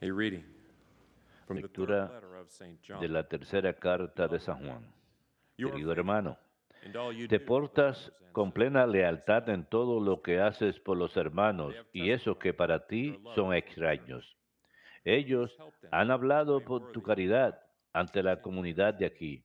A reading from the third Lectura letter of St. de John. la tercera carta de San Juan. You are Querido faithful hermano, in all you te do for the portas brothers and con sisters plena in lealtad Macedonia. en todo lo que haces por los They hermanos have y esos que testified para to your ti love son before the church. extraños. Please Ellos help them han to be hablado por tu worthy of the caridad honor ante which la continues, comunidad de aquí.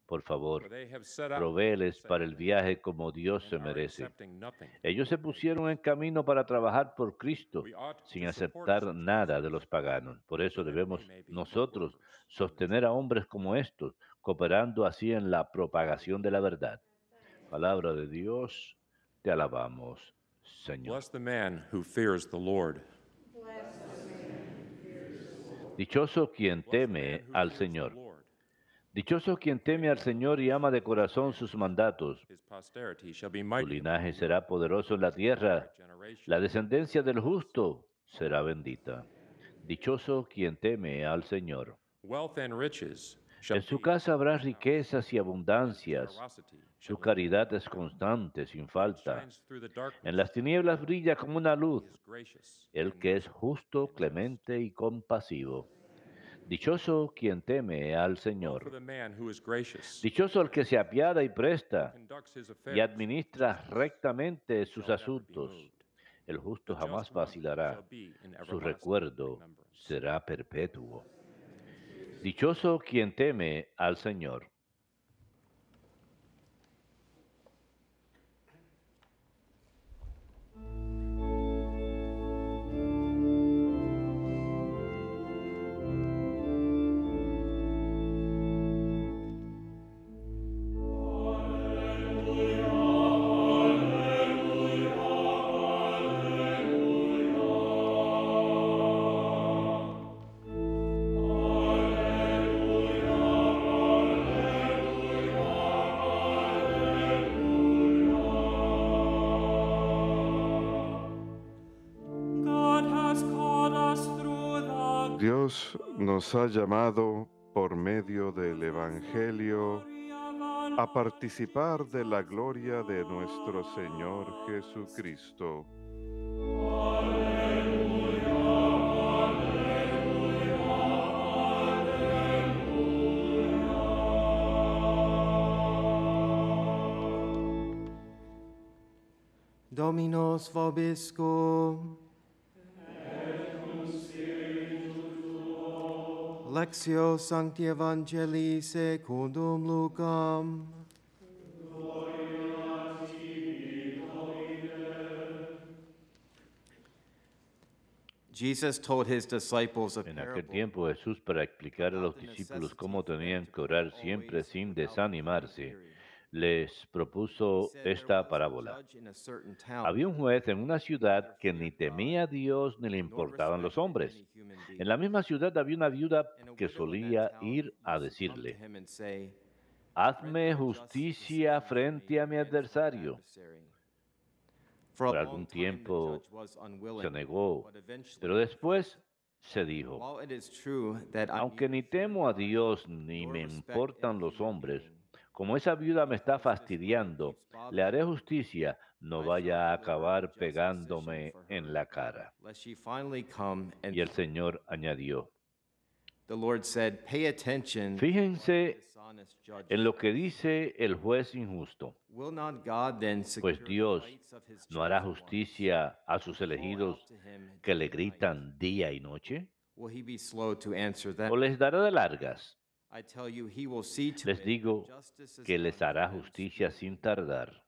Por for favor, they have set out with the provéeles para same el things viaje como Dios and se are merece. accepting nothing Ellos se from pagans. pusieron en camino para trabajar por Cristo We ought sin to support aceptar such nada de persons los paganos. Por eso so that we debemos may be nosotros co-workers in the sostener a truth. hombres como estos, cooperando así en la propagación de la verdad. Palabra de Dios, te alabamos, Señor. Bless the man who fears the Lord. Dichoso quien Bless the man teme who al fears the Señor. Lord. Dichoso quien teme al Señor y ama de corazón sus mandatos. His posterity shall be Su mighty among linaje the earth. será poderoso en la Our tierra. generation La will descendencia be del blessed. justo será bendita. Dichoso quien teme al Señor. Wealth and riches shall En su be casa in habrá his house, riquezas y and his abundancias. generosity Su shall endure caridad es forever. constante, sin Light falta. shines through the En darkness, las tinieblas brilla como una and luz he is gracious el and que es merciful justo, and just. clemente y compasivo. Dichoso quien teme al Well for Señor. the man who is gracious, Dichoso el que se apiada y who presta conducts his y affairs with administra justice, rectamente and sus shall never be asuntos. moved. El The justo just jamás one shall vacilará. be in Su everlasting recuerdo remembrance. será perpetuo. Dichoso quien teme al Señor. Dios nos ha llamado por medio del Evangelio a participar de la gloria de nuestro Señor Jesucristo. Dominos vobiscum. Lectio Sancti Evangelii secundum Lucam. Jesus told his disciples a En aquel parable tiempo Jesús, para explicar a about los the discípulos necessity cómo for them tenían to que pray orar siempre always sin without becoming desanimarse, weary. les He propuso said there esta was a parábola. judge in a certain town Había un juez en una who neither ciudad que ni feared God temía a Dios ni le nor importaban los respected hombres. any human En la being. misma ciudad había una viuda And a que widow in that solía town ir a used to come to decirle: him and say, hazme "Render a just justicia decision for me frente a mi against my adversario. adversary." For a Por long algún time the tiempo judge was se unwilling, negó, but eventually pero he después se dijo: While it is true that I aunque neither ni fear temo a God Dios ni nor me respect importan any los human hombres, being, como esa viuda me está because this widow fastidiando, keeps le haré bothering me, justicia, no I shall vaya a deliver a acabar just decision pegándome for en her, la cara. lest she finally come and Y el Señor añadió: The Lord said, "Pay attention to what the fíjense dishonest judge en lo que says. dice el juez injusto, Will not God then pues secure the Dios rights of his no hará chosen ones justicia a who sus call out elegidos to him que day le and night? gritan día y noche, Will he be slow to answer o them? les dará de largas. I tell you, he will see to Les it that digo justice is que les done for hará them justicia speedily. sin tardar.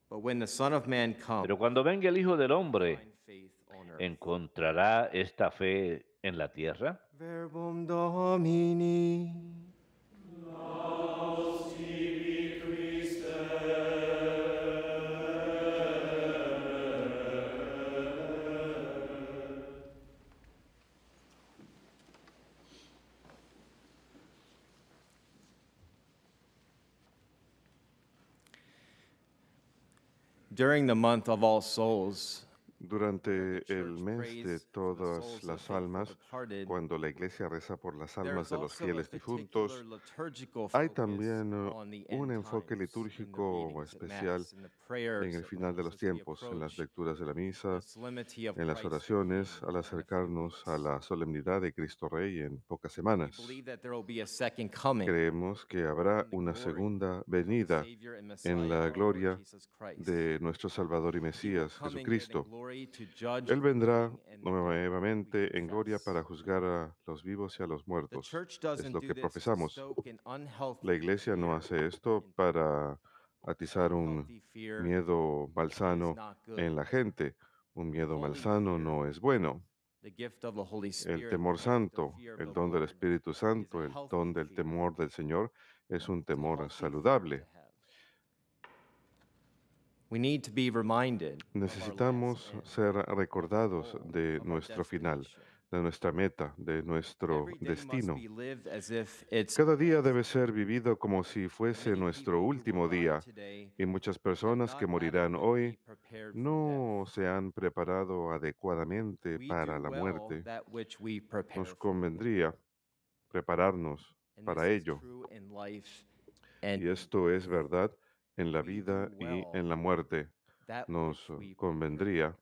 But when the Son of Man comes, Pero cuando venga el Hijo del will he Hombre, find faith on earth?" ¿encontrará esta fe en la tierra? Verbum Domini. During the month of All Souls, Durante el mes de todas las almas, cuando la iglesia reza por las almas de los fieles difuntos, hay también un enfoque litúrgico especial en el final de los tiempos, en las lecturas de la misa, en las oraciones, al acercarnos a la solemnidad de Cristo Rey en pocas semanas. Creemos que habrá una segunda venida en la gloria de nuestro Salvador y Mesías, Jesucristo. Él vendrá nuevamente en gloria para juzgar a los vivos y a los muertos. Es lo que profesamos. La iglesia no hace esto para atizar un miedo malsano en la gente. Un miedo malsano no es bueno. El temor santo, el don del Espíritu Santo, el don del temor del Señor es un temor saludable. Necesitamos ser recordados de nuestro final, de nuestra meta, de nuestro destino. Cada día debe ser vivido como si fuese nuestro último día, y muchas personas que morirán hoy no se han preparado adecuadamente para la muerte. Nos convendría prepararnos para ello. Y esto es verdad en la vida y en la muerte. Nos convendría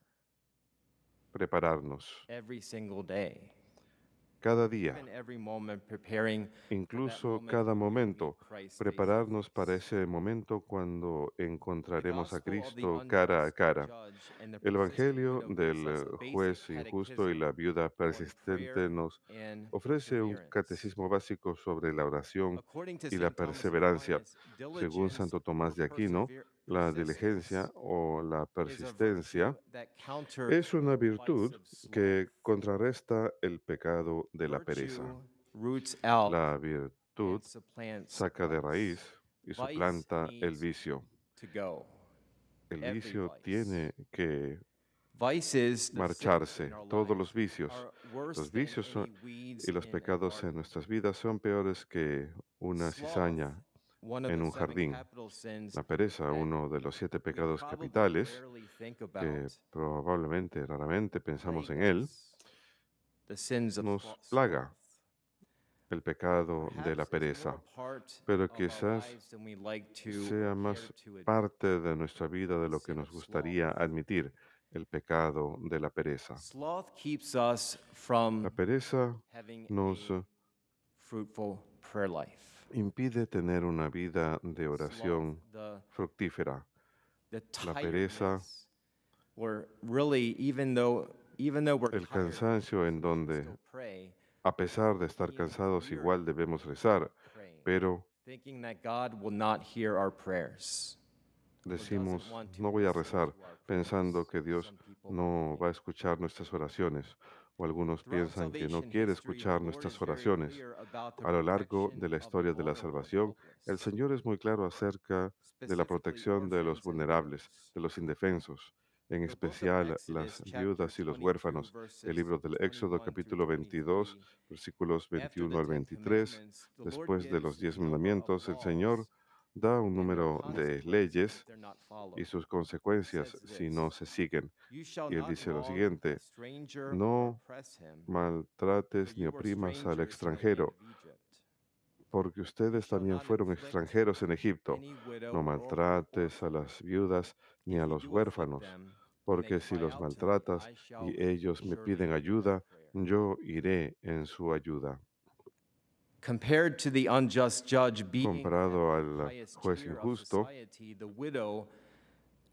prepararnos cada día, incluso cada momento, prepararnos para ese momento cuando encontraremos a Cristo cara a cara. El Evangelio del juez injusto y la viuda persistente nos ofrece un catecismo básico sobre la oración y la perseverancia. Según Santo Tomás de Aquino, la diligencia o la persistencia es una virtud que contrarresta el pecado de la pereza. La virtud saca de raíz y suplanta el vicio. El vicio tiene que marcharse, todos los vicios. Los vicios y los pecados en nuestras vidas son peores que una cizaña en un jardín. La pereza, uno de los 7 pecados capitales, que probablemente raramente pensamos en él, nos plaga el pecado de la pereza, pero quizás sea más parte de nuestra vida de lo que nos gustaría admitir, el pecado de la pereza. La pereza nos impide tener una vida de oración fructífera. La pereza, el cansancio en donde, a pesar de estar cansados, igual debemos rezar, pero decimos, no voy a rezar, pensando que Dios no va a escuchar nuestras oraciones, o algunos piensan que no quiere escuchar nuestras oraciones. A lo largo de la historia de la salvación, el Señor es muy claro acerca de la protección de los vulnerables, de los indefensos, en especial las viudas y los huérfanos. El libro del Éxodo, capítulo 22, versículos 21 al 23. Después de los 10 mandamientos, el Señor da un número de leyes y sus consecuencias si no se siguen. Y él dice lo siguiente: no maltrates ni oprimas al extranjero, porque ustedes también fueron extranjeros en Egipto. No maltrates a las viudas ni a los huérfanos, porque si los maltratas y ellos me piden ayuda, yo iré en su ayuda. Comparado al juez injusto,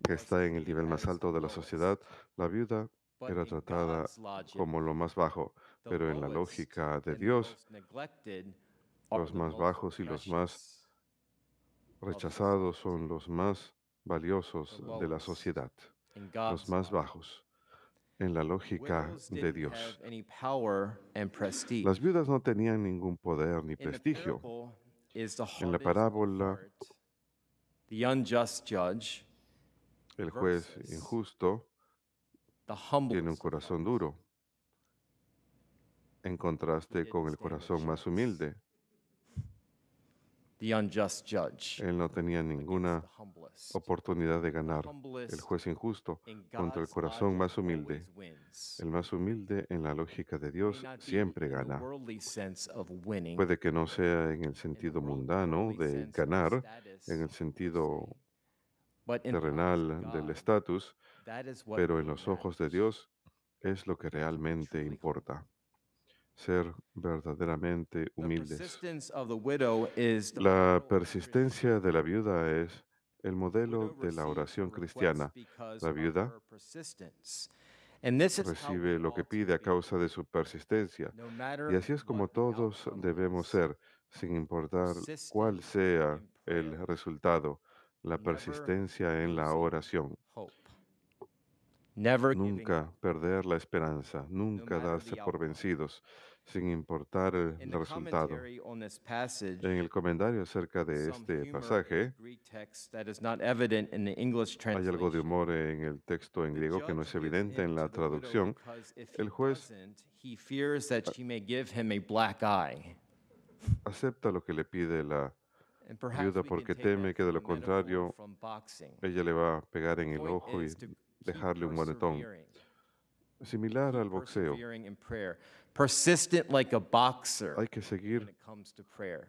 que está en el nivel más alto de la sociedad, la viuda era tratada como lo más bajo, pero en la lógica de Dios, los más bajos y los más rechazados son los más valiosos de la sociedad, los más bajos, en la lógica de Dios. Las viudas no tenían ningún poder ni prestigio. En la parábola, el juez injusto tiene un corazón duro, en contraste con el corazón más humilde. the unjust judge. Él no tenía ninguna The humblest. oportunidad de ganar. El Humblest juez injusto in contra el God's corazón logic más humilde. always wins. El más humilde en la lógica de May Dios not be siempre in the gana. worldly sense of winning. Puede que no sea en el In the sentido mundano worldly de sense of ganar, status, en el per sentido se. But in the eyes of terrenal del God, estatus, that is what pero en really los ojos de matters. Dios es lo que To become realmente truly humble. importa. Ser verdaderamente The humildes. persistence of the widow is the La model of persistencia de la Christian viuda es el The modelo widow de la receives her oración request cristiana. because La of viuda her persistence. And this is how we recibe lo que ought to pide a be. causa de su persistencia. No Y matter así es como what the todos outcome debemos is, ser, sin importar cuál persistent sea in el prayer, resultado. La never persistencia en la losing oración. hope, never giving Nunca up, perder la esperanza, no nunca matter darse the por outcome. vencidos, sin importar In el the resultado. commentary on this passage, En el comentario acerca de some este humor in pasaje, the Greek text that is not evident in the English hay algo de translation. humor en el texto en The griego que no judge es gives evidente in en to la the widow traducción. because if El he juez doesn't, he fears that she may give him a black eye. acepta lo que le pide la And perhaps viuda we can porque take teme that que de from lo a metaphor contrario from boxing. ella le va a pegar The en el point ojo y is to keep dejarle un moretón. persevering. Similar al Keep boxeo, persevering in prayer. Persistent like a boxer hay que seguir when it comes to prayer.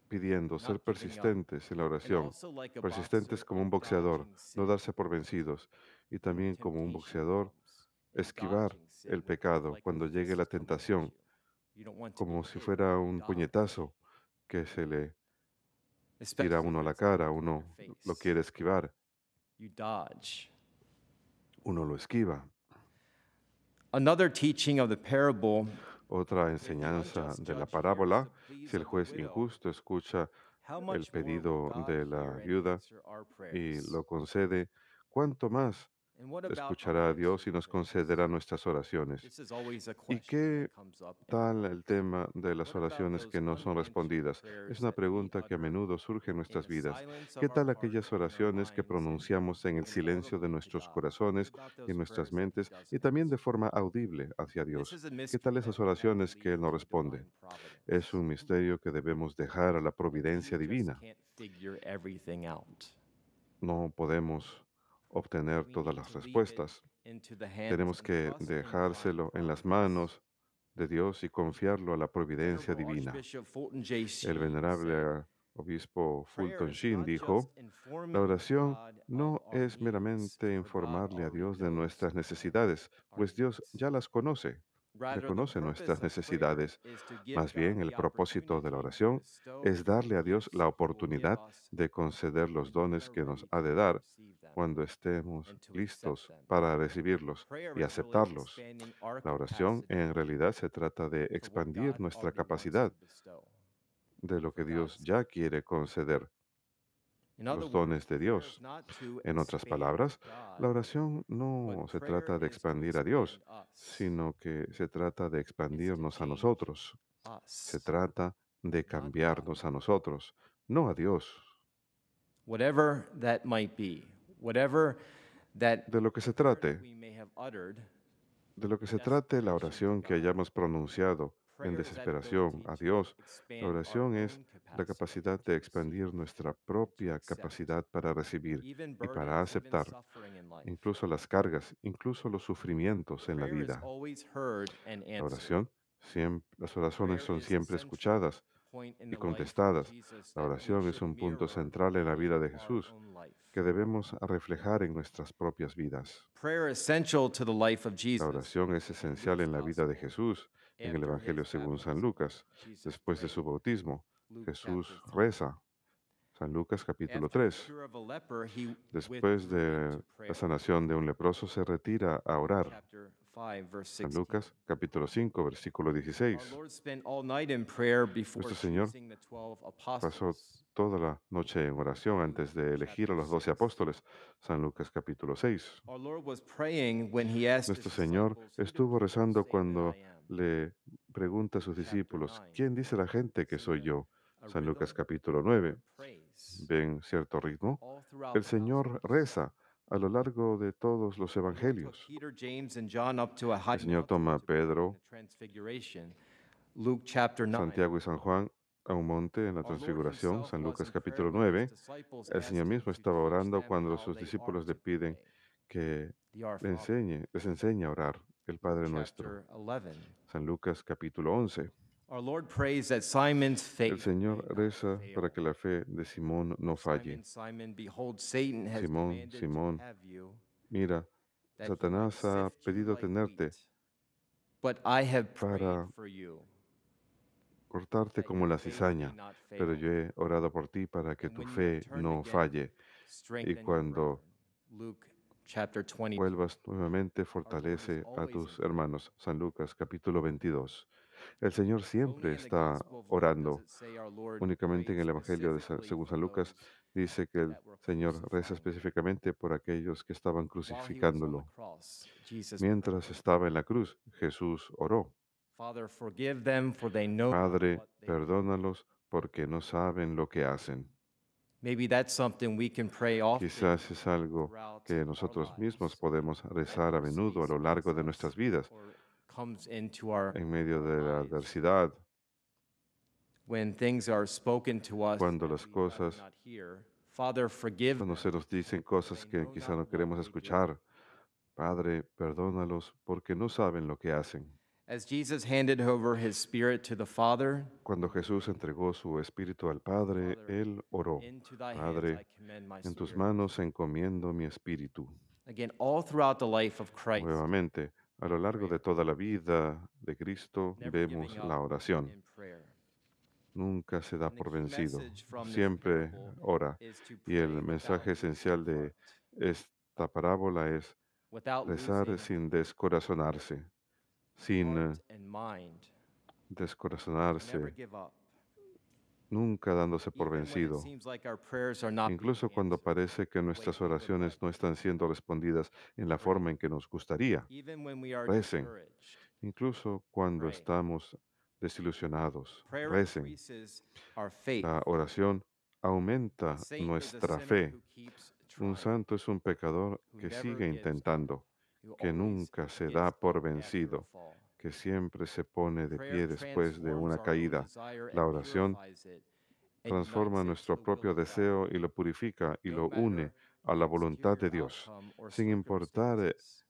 pidiendo, ser Not giving up. persistentes en la And oración, also like a persistentes boxer como un in boxeador, dodging no sin. darse por vencidos, y When también como un temptation boxeador, comes, in esquivar dodging sin, el pecado like a cuando llegue fist la coming at tentación, you. You don't want to be como si hit fuera or un dodge, puñetazo que se le tira a especially uno a when la it's coming cara, from uno your lo face. quiere esquivar, You dodge. uno lo esquiva. Another teaching of the parable, Otra if the enseñanza unjust de la judge hears parábola, the pleas si el of the juez widow, injusto escucha how el much more will pedido God de la hear and viuda answer our y prayers? lo concede, ¿cuánto más And what about escuchará a Dios y unanswered nos prayers? concederá nuestras oraciones? This is always a ¿Y question qué that comes up in tal our el lives. tema de las What about oraciones those que no son unanswered respondidas? Es prayers una that we pregunta que a utter menudo surge en in nuestras the vidas. silence ¿Qué of our tal heart aquellas and in our oraciones que minds and pronunciamos en el silencio de inaudibly to nuestros God? What corazones about y en those nuestras prayers that He mentes y doesn't también de answer? forma audible hacia This Dios? is a ¿Qué mystery tal that esas we have to oraciones que leave Él no to responde? divine providence. Es un misterio que debemos dejar a la providencia We just divina. can't figure everything out. No podemos obtener We todas need las to leave it respuestas. into the hands Tenemos and que trust in divine dejárselo en las providence. manos de Dios y confiarlo a la providencia Venerable divina. Archbishop Fulton J. El Sheen venerable said, obispo prayer Fulton is Sheen not dijo, just informing la oración God no of our es needs, meramente for God informarle a already Dios de knows nuestras our necesidades, pues Dios needs. ya las conoce, Rather, the reconoce purpose nuestras of prayer necesidades. is to give Más God bien, el the propósito de la opportunity to oración bestow es darle a Dios gifts la He will give oportunidad us de conceder los when we dones are que nos ready ha to de dar receive them cuando estemos and to accept listos them. para recibirlos Prayer y is really aceptarlos. expanding our La oración capacity en realidad se trata de for what expandir God nuestra already wants capacidad to bestow, de lo for que Dios God's ya gift. quiere conceder, In other los words, dones de prayer is Dios. not to En otras expand palabras, God, la oración no but se prayer trata de is to expandir a expand Dios, us. sino que se trata de It's to expandirnos a change nosotros. Se us, trata de not God. cambiarnos a nosotros, no a Dios. Whatever that might be, whatever that De lo que se prayer that trate, we may have uttered, de lo que se in trate la desperation to oración que God. hayamos pronunciado en Prayer is that desesperación ability a to Dios, la expand our oración es own la capacity capacidad to de receive, expandir nuestra and to propia accept, capacidad para recibir even y para burdens, even aceptar, suffering in life. incluso las cargas, incluso los sufrimientos en la Prayer is vida. always heard and La answered. oración, las oraciones Prayer son is a siempre central escuchadas point in y the life of contestadas. Jesus La that we oración es should un punto mirror central en la vida de in our Jesús own life. que debemos reflejar en nuestras propias vidas. Prayer is essential to the life of La Jesus. oración es In esencial Luke's en la vida de Gospel, Jesús. En el after Evangelio his según San baptism, Lucas, Jesus después de su prayed. bautismo, Luke Jesús chapter 3. reza. San Lucas capítulo After the 3. cure of a leper, he Después withdrew de into la prayer. sanación de un leproso, se retira a orar. Chapter 5, verse San 16. Lucas capítulo 5, versículo Our 16. Lord spent all night in prayer before Nuestro Señor choosing the 12 pasó apostles. toda la noche en oración antes de elegir a los 12 apóstoles. San Lucas capítulo 6. Our Lord was praying when he asked his Nuestro Señor disciples, "Who do estuvo people rezando say that cuando I am?" le pregunta a sus Chapter discípulos, 9. ¿quién dice la gente que soy yo? A San Lucas rhythm capítulo 9. of praise ¿Ven cierto ritmo? all throughout El the Señor Gospels. reza a lo largo de todos los The Lord took evangelios. Peter, James, and John up to a high El Señor mountain toma a to pray in Pedro, the Transfiguration. Luke chapter 9. Santiago y San Juan a un monte en la Our Lord Transfiguración, himself San was Lucas in prayer capítulo when his 9, disciples el asked Señor him mismo to estaba teach orando them cuando how sus they are discípulos le to piden pray. que The Our Father. les enseñe a orar el Luke Padre Nuestro. chapter 11. San Lucas capítulo 11. Our Lord prays that Simon's El faith Señor may not reza para fail. que la fe de Simón no falle. Simon, Simon, behold, Satan has Simón, demanded Simón, to have you, mira, that he might Satanás ha sift you pedido like tenerte wheat. But I have prayed para for you, cortarte that como your la faith may cizaña, not pero fail. yo he orado por ti para que And tu when you have fe turned no again, falle. Y strengthen your cuando brethren. Luke chapter 22. vuelvas nuevamente, fortalece a tus hermanos. San Lucas capítulo 22. El Señor siempre Only in the está Gospel of Luke does orando. it say our Lord Únicamente en prayed el Evangelio specifically según for San Lucas those dice que el that were Señor reza crucifying him. específicamente por aquellos que estaban While he was on the crucificándolo. cross, Jesus prayed, Mientras estaba en la cruz, Jesús oró: Father, forgive them, for they know not Padre, what they do. perdónalos porque no saben lo que hacen. Maybe that's something we can pray often Quizás es algo throughout que our nosotros mismos lives. podemos rezar a menudo a lo largo de nuestras vidas, Or comes into our en medio de la lives adversidad, when things are spoken to us cuando that las we'd rather cosas, not hear. Father, forgive cuando them, se nos dicen for cosas they que know quizá not no what queremos they do. escuchar. Padre, perdónalos porque no saben lo que hacen. As Jesus handed over his spirit to the Father, Cuando Jesús entregó su espíritu al Padre, Father, Él oró: into thy hands Padre, I commend my en tus spirit. manos encomiendo mi espíritu. Again, all throughout the life of Christ, Nuevamente, a lo largo de toda la vida de Cristo never vemos giving la up oración. in prayer. Nunca se da And the por key vencido, message from this siempre parable ora. is to Y el pray mensaje without esencial losing de heart, esta parábola es without rezar losing sin descorazonarse, sin heart and mind. Never descorazonarse, give up. nunca dándose por Even when it vencido. seems like our prayers are not being Incluso cuando answered parece que the way nuestras we would oraciones like. no están siendo respondidas en la Pray. forma en que nos gustaría. Even when we are Recen. discouraged. Incluso cuando Pray. estamos desilusionados, Prayer recen. increases our faith. La oración aumenta A saint is a nuestra sinner fe. who keeps Un trying, santo es un pecador who que never sigue gives up, intentando, who que always nunca se gets da por up after a vencido, fall. que siempre se pone de Prayer pie después de transforms una our own caída. desire La and oración purifies it and transforma unites it to nuestro the will propio of God. deseo y lo purifica y No lo une matter a the la voluntad de exterior Dios, outcome or sin importar circumstances.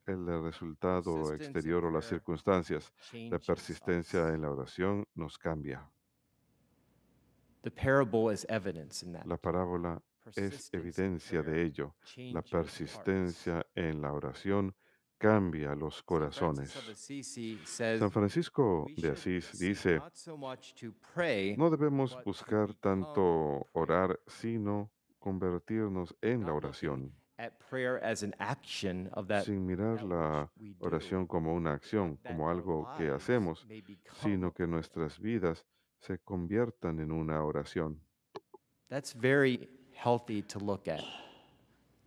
el resultado Persistence in exterior o las prayer circunstancias. La changes persistencia us. en la oración nos cambia. The parable is evidence in that. La parábola es Persistence in evidencia de prayer ello. La changes hearts. persistencia en la oración cambia los Saint Francis corazones. of Assisi says, San Francisco we de should Asís seek dice: not so much to pray, no debemos but to buscar become tanto prayer. orar, sino convertirnos en la Not looking oración, at prayer as an action of that, sin mirar that la which we do, oración como una acción, that como our algo que lives hacemos, may become sino a que prayer. nuestras vidas se conviertan en una oración. That's very healthy to look at.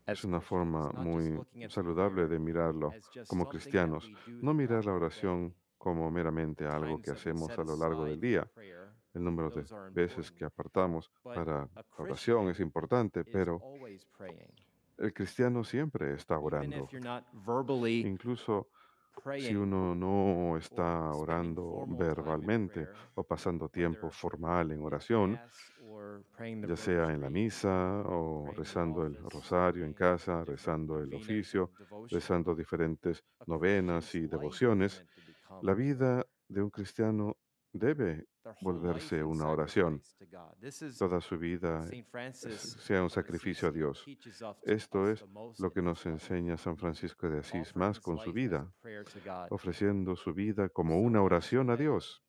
Es As una Christians, forma not just muy looking at saludable prayer de mirarlo as just como something that cristianos. we do No mirar throughout la our oración day. como meramente algo Times que that we hacemos set a lo largo del aside for día. prayer, El número de those are veces que important. apartamos But para a la oración es Christian importante, is pero always praying. el cristiano siempre está Even orando. if you're not verbally Incluso si praying uno no or está spending orando formal time in verbalmente prayer, o pasando tiempo whether formal en in oración, mass or praying the ya sea en la rosary, misa o praying the rezando el office, rosario en saying casa, different rezando el novenas oficio, or devotions, rezando diferentes a novenas Christian's y life is devociones, meant to become la prayer. vida de un cristiano debe Their whole life volverse and una oración. sacrifice to God. This is Toda su what vida Saint Francis sea un of sacrificio a Assisi Dios. teaches us Esto es the most lo que in nos his life, enseña San Francisco de Asís, offering más his con su life as vida, prayer to God. ofreciendo su vida como So una much so oración a that Dios.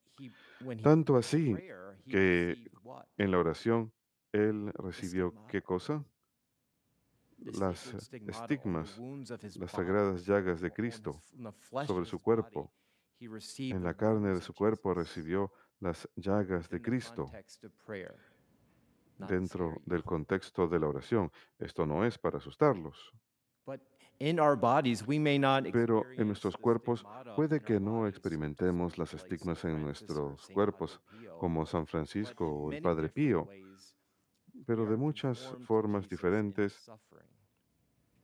when he Tanto prayed así prayer, he que received what? en la oración él The recibió stigmata. ¿qué cosa? The Las sacred stigmata on the estigmas, wounds of his las body, sagradas llagas de on Cristo the flesh sobre of su his body. cuerpo. He received En the la carne de wounds su of cuerpo Jesus recibió las llagas de in the Cristo context of prayer, not dentro scare you. del contexto de la oración. Esto no es para asustarlos, But in our bodies, we may not pero en experience nuestros the cuerpos stigmata puede in our que no bodies, experimentemos just las like estigmas Saint en Francis or nuestros Saint cuerpos Padre Pio, como San but Francisco in o el many Padre different Pío, ways, we pero de are muchas conformed to formas Jesus in his diferentes suffering.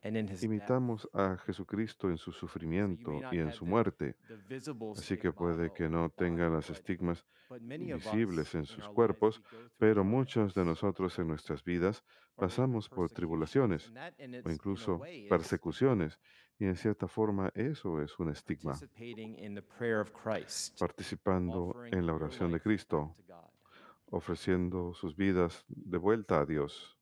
and in his death. Imitamos a Jesucristo en su So you may sufrimiento not y en have su muerte, the visible así que stigmata puede que over no your tengan body, los estigmas but many of visibles us en in sus our lives, cuerpos, we go through pero muchos de hardships nosotros en nuestras vidas or maybe pasamos por persecutions, tribulaciones and that o in a incluso way is persecuciones, y en cierta forma eso es un estigma, participating in the prayer of Christ, participando offering en la your oración de life back Cristo, to God. ofreciendo sus vidas de vuelta a Dios.